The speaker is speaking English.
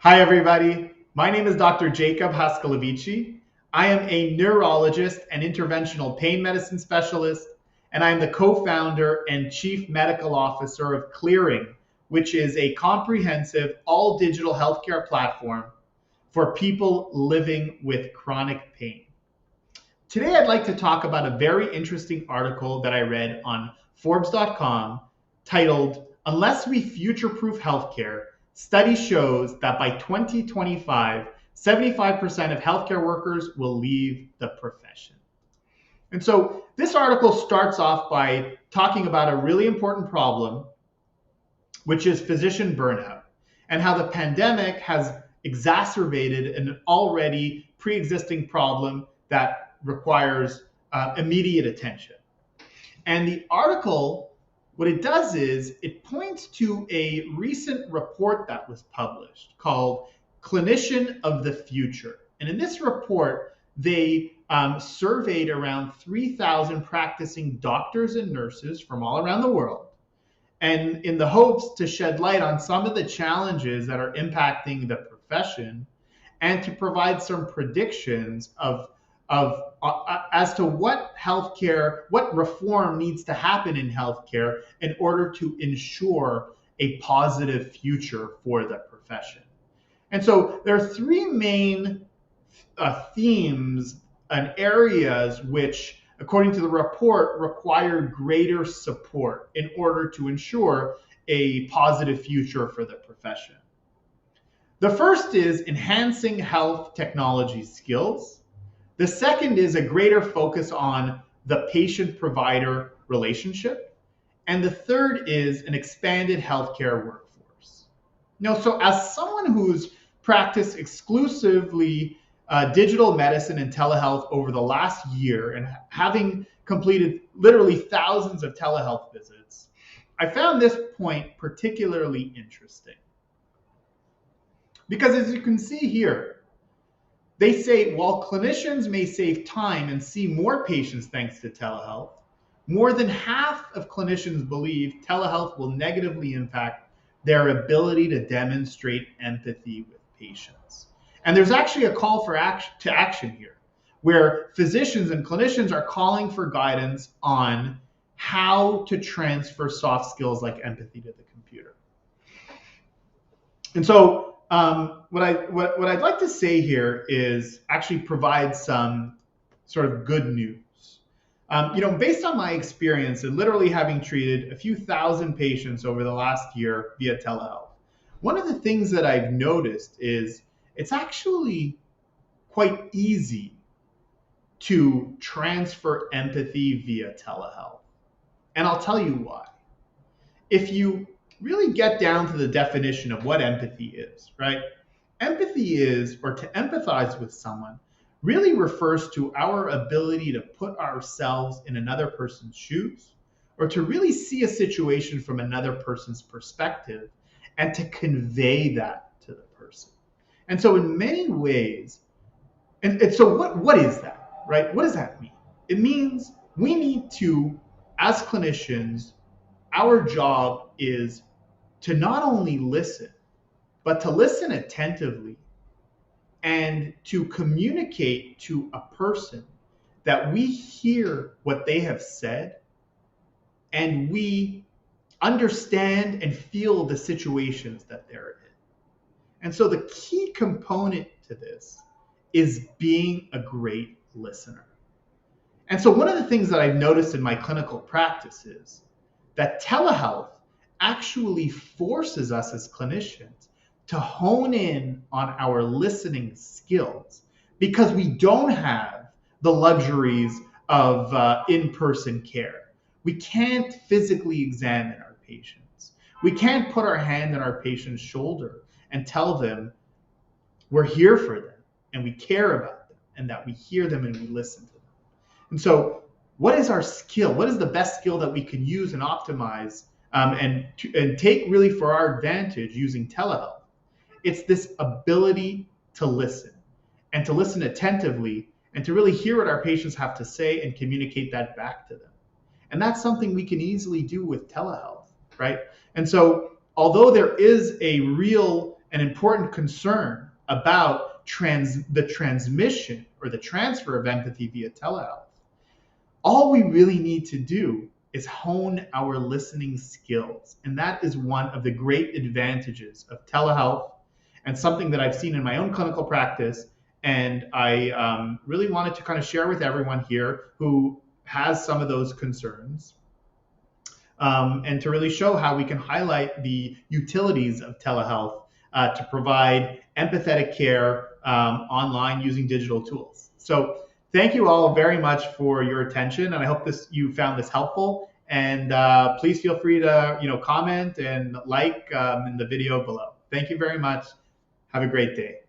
Hi, everybody. My name is Dr. Jacob Haskalovici. I am a neurologist and interventional pain medicine specialist, and I'm the co-founder and chief medical officer of Clearing, which is a comprehensive all-digital healthcare platform for people living with chronic pain. Today, I'd like to talk about a very interesting article that I read on Forbes.com titled, "Unless We Future-Proof Healthcare, Study Shows That by 2025, 75% of healthcare workers will leave the profession." And so this article starts off by talking about a really important problem, which is physician burnout, and how the pandemic has exacerbated an already pre-existing problem that requires immediate attention. And the article, what it does is it points to a recent report that was published called Clinician of the Future. And in this report, they surveyed around 3,000 practicing doctors and nurses from all around the world, and in the hopes to shed light on some of the challenges that are impacting the profession and to provide some predictions of as to what reform needs to happen in healthcare in order to ensure a positive future for the profession. And so there are three main themes and areas which, according to the report, require greater support in order to ensure a positive future for the profession. The first is enhancing health technology skills. The second is a greater focus on the patient-provider relationship. And the third is an expanded healthcare workforce. So as someone who's practiced exclusively digital medicine and telehealth over the last year and having completed literally thousands of telehealth visits, I found this point particularly interesting. Because as you can see here, they say while clinicians may save time and see more patients thanks to telehealth, more than half of clinicians believe telehealth will negatively impact their ability to demonstrate empathy with patients. And there's actually a call to action here, where physicians and clinicians are calling for guidance on how to transfer soft skills like empathy to the computer. And so what I'd like to say here is actually provide some sort of good news. Based on my experience and literally having treated a few thousand patients over the last year via telehealth, one of the things that I've noticed is it's actually quite easy to transfer empathy via telehealth. And I'll tell you why. If you really get down to the definition of what empathy is, right? Empathy is, or to empathize with someone, really refers to our ability to put ourselves in another person's shoes, or to really see a situation from another person's perspective and to convey that to the person. And so in many ways, and so what is that, right? What does that mean? It means we need to, as clinicians, our job is to not only listen, but to listen attentively and to communicate to a person that we hear what they have said and we understand and feel the situations that they're in. And so the key component to this is being a great listener. And so one of the things that I've noticed in my clinical practice is that telehealth actually forces us as clinicians to hone in on our listening skills because we don't have the luxuries of in-person care. We can't physically examine our patients. We can't put our hand on our patient's shoulder and tell them we're here for them and we care about them and that we hear them and we listen to them. And so what is our skill? What is the best skill that we can use and optimize and take really for our advantage using telehealth? It's this ability to listen and to listen attentively and to really hear what our patients have to say and communicate that back to them. And that's something we can easily do with telehealth, right? And so although there is a real an important concern about the transmission or the transfer of empathy via telehealth, all we really need to do is hone our listening skills. And that is one of the great advantages of telehealth and something that I've seen in my own clinical practice. And I really wanted to kind of share with everyone here who has some of those concerns, and to really show how we can highlight the utilities of telehealth to provide empathetic care online using digital tools. So thank you all very much for your attention, and I hope you found this helpful. And please feel free to comment and like in the video below. Thank you very much. Have a great day.